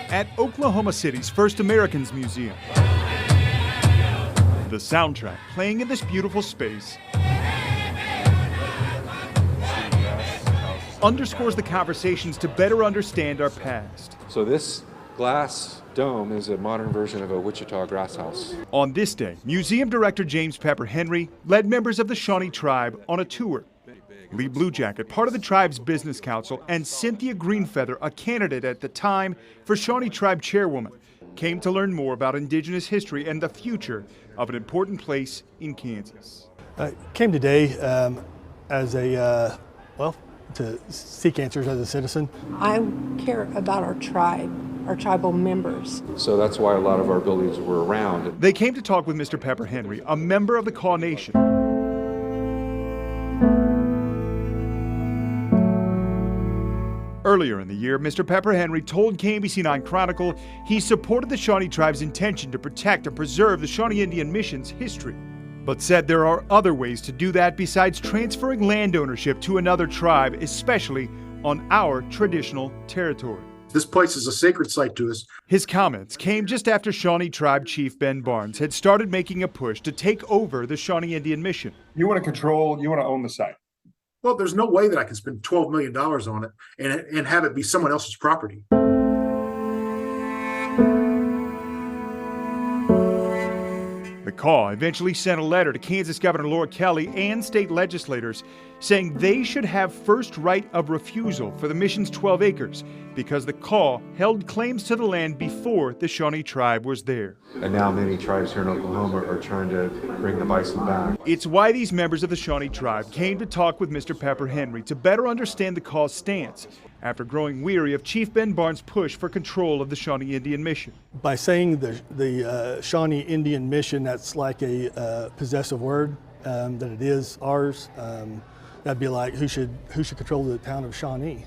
at Oklahoma City's First Americans Museum. The soundtrack playing in this beautiful space underscores the conversations to better understand our past. So this glass dome is a modern version of a Wichita grass house. On this day, Museum Director James Pepper Henry led members of the Shawnee tribe on a tour. Lee Bluejacket, part of the tribe's business council, and Cynthia Greenfeather, a candidate at the time for Shawnee tribe chairwoman, came to learn more about indigenous history and the future of an important place in Kansas. I came today as a, to seek answers as a citizen. I care about our tribe, our tribal members. So that's why a lot of our buildings were around. They came to talk with Mr. Pepper Henry, a member of the Kaw Nation. Earlier in the year, Mr. Pepper Henry told KMBC9 Chronicle he supported the Shawnee tribe's intention to protect and preserve the Shawnee Indian Mission's history, but said there are other ways to do that besides transferring land ownership to another tribe, especially on our traditional territory. This place is a sacred site to us. His comments came just after Shawnee Tribe Chief Ben Barnes had started making a push to take over the Shawnee Indian Mission. You want to own the site. Well, there's no way that I can spend $12 million on it and have it be someone else's property. The Kaw eventually sent a letter to Kansas Governor Laura Kelly and state legislators saying they should have first right of refusal for the mission's 12 acres because the Kaw held claims to the land before the Shawnee tribe was there. And now many tribes here in Oklahoma are trying to bring the bison back. It's why these members of the Shawnee tribe came to talk with Mr. Pepper Henry to better understand the Kaw's stance after growing weary of Chief Ben Barnes' push for control of the Shawnee Indian Mission. By saying the Shawnee Indian Mission, that's like a possessive word, that it is ours. That'd be like who should control the town of Shawnee?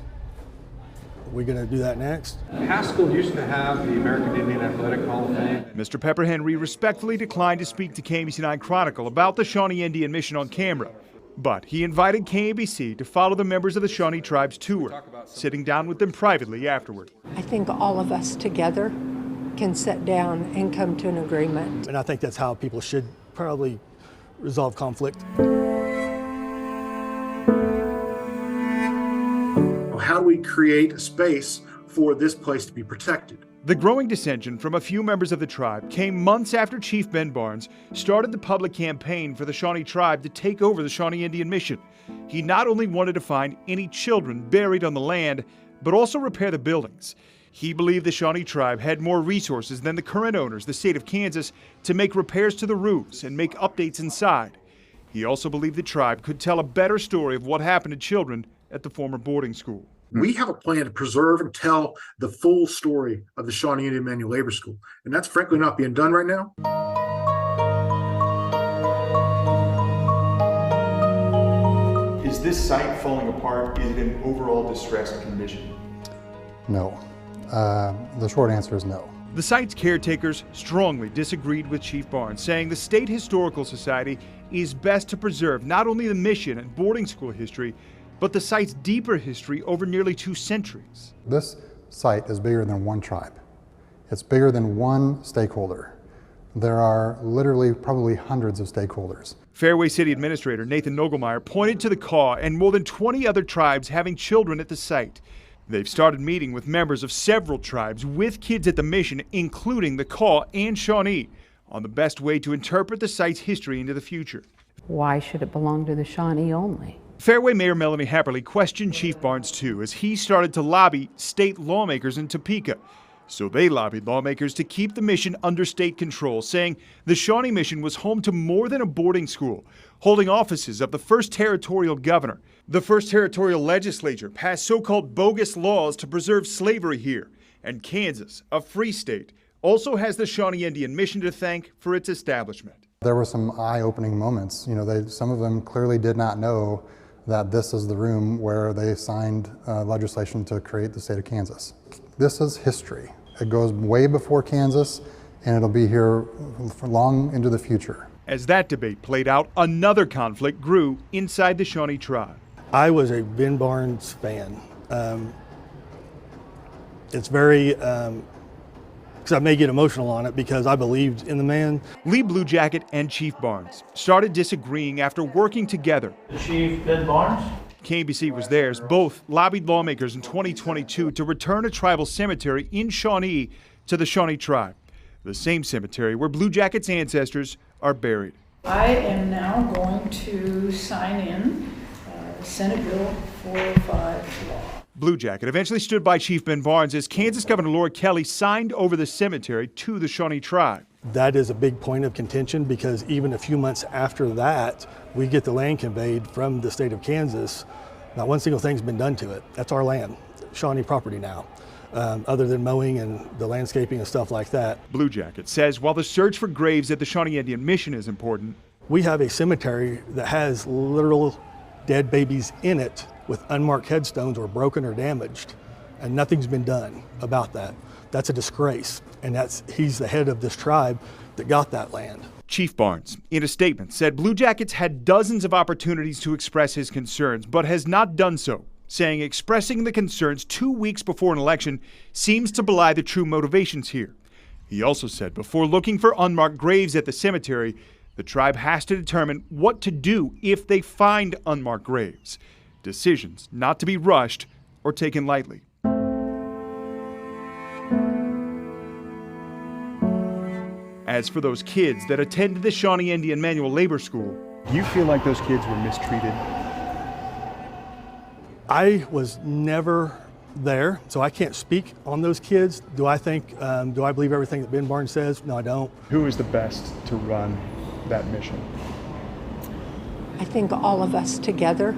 Are we going to do that next? Haskell used to have the American Indian Athletic Hall of Fame. Mr. Pepper Henry respectfully declined to speak to KMBC9 Chronicle about the Shawnee Indian Mission on camera, but he invited KMBC to follow the members of the Shawnee tribe's tour, sitting down with them privately afterward. I think all of us together can sit down and come to an agreement. And I think that's how people should probably resolve conflict. How do we create a space for this place to be protected? The growing dissension from a few members of the tribe came months after Chief Ben Barnes started the public campaign for the Shawnee tribe to take over the Shawnee Indian Mission. He not only wanted to find any children buried on the land, but also repair the buildings. He believed the Shawnee tribe had more resources than the current owners, the state of Kansas, to make repairs to the roofs and make updates inside. He also believed the tribe could tell a better story of what happened to children at the former boarding school. We have a plan to preserve and tell the full story of the Shawnee Indian Manual Labor School, and that's frankly not being done right now. Is this site falling apart? Is it in overall distressed condition? No. The short answer is no. The site's caretakers strongly disagreed with Chief Barnes, saying the State Historical Society is best to preserve not only the mission and boarding school history, but the site's deeper history over nearly 2 centuries. This site is bigger than one tribe. It's bigger than one stakeholder. There are literally probably hundreds of stakeholders. Fairway City Administrator Nathan Nogelmeyer pointed to the Kaw and more than 20 other tribes having children at the site. They've started meeting with members of several tribes with kids at the mission, including the Kaw and Shawnee, on the best way to interpret the site's history into the future. Why should it belong to the Shawnee only? Fairway Mayor Melanie Happerly questioned Chief Barnes too as he started to lobby state lawmakers in Topeka. So they lobbied lawmakers to keep the mission under state control, saying the Shawnee Mission was home to more than a boarding school, holding offices of the first territorial governor. The first territorial legislature passed so-called bogus laws to preserve slavery here. And Kansas, a free state, also has the Shawnee Indian Mission to thank for its establishment. There were some eye-opening moments. Some of them clearly did not know that this is the room where they signed legislation to create the state of Kansas. This is history. It goes way before Kansas, and it'll be here for long into the future. As that debate played out, another conflict grew inside the Shawnee tribe. I was a Ben Barnes fan. It's very because I may get emotional on it because I believed in the man. Lee Blue Jacket and Chief Barnes started disagreeing after working together. Chief Ben Barnes. KMBC was theirs. Both lobbied lawmakers in 2022 to return a tribal cemetery in Shawnee to the Shawnee tribe, the same cemetery where Blue Jacket's ancestors are buried. I am now going to sign in Senate Bill 405 law. Blue Jacket eventually stood by Chief Ben Barnes as Kansas Governor Laura Kelly signed over the cemetery to the Shawnee tribe. That is a big point of contention because even a few months after that, we get the land conveyed from the state of Kansas. Not one single thing's been done to it. That's our land, Shawnee property now, other than mowing and the landscaping and stuff like that. Blue Jacket says while the search for graves at the Shawnee Indian Mission is important, we have a cemetery that has literal dead babies in it with unmarked headstones or broken or damaged, and nothing's been done about that. That's a disgrace, and he's the head of this tribe that got that land. Chief Barnes, in a statement, said Blue Jackets had dozens of opportunities to express his concerns, but has not done so, saying expressing the concerns 2 weeks before an election seems to belie the true motivations here. He also said before looking for unmarked graves at the cemetery, the tribe has to determine what to do if they find unmarked graves. Decisions not to be rushed or taken lightly. As for those kids that attended the Shawnee Indian Manual Labor School, Do you feel like those kids were mistreated? I was never there, so I can't speak on those kids. Do I believe everything that Ben Barnes says? No, I don't. Who is the best to run that mission? I think all of us together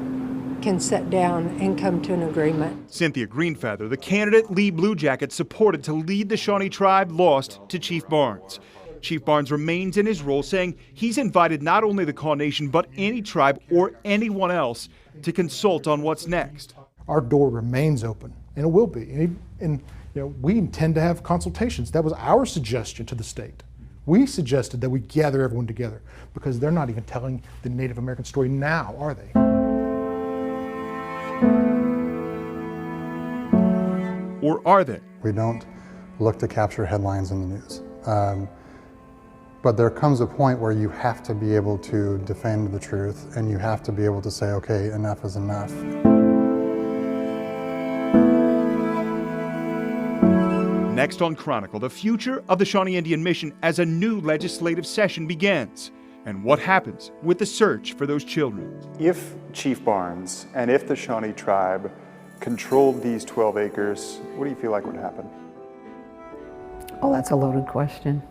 can sit down and come to an agreement. Cynthia Greenfeather, the candidate Lee Blue Jacket supported to lead the Shawnee tribe, lost to Chief Barnes. Chief Barnes remains in his role, saying he's invited not only the Kaw Nation, but any tribe or anyone else to consult on what's next. Our door remains open, and it will be. And we intend to have consultations. That was our suggestion to the state. We suggested that we gather everyone together because they're not even telling the Native American story now, are they? Or are they? We don't look to capture headlines in the news. But there comes a point where you have to be able to defend the truth, and you have to be able to say, okay, enough is enough. Next on Chronicle, the future of the Shawnee Indian Mission as a new legislative session begins, and what happens with the search for those children. If Chief Barnes and if the Shawnee tribe controlled these 12 acres, what do you feel like would happen? Oh, that's a loaded question.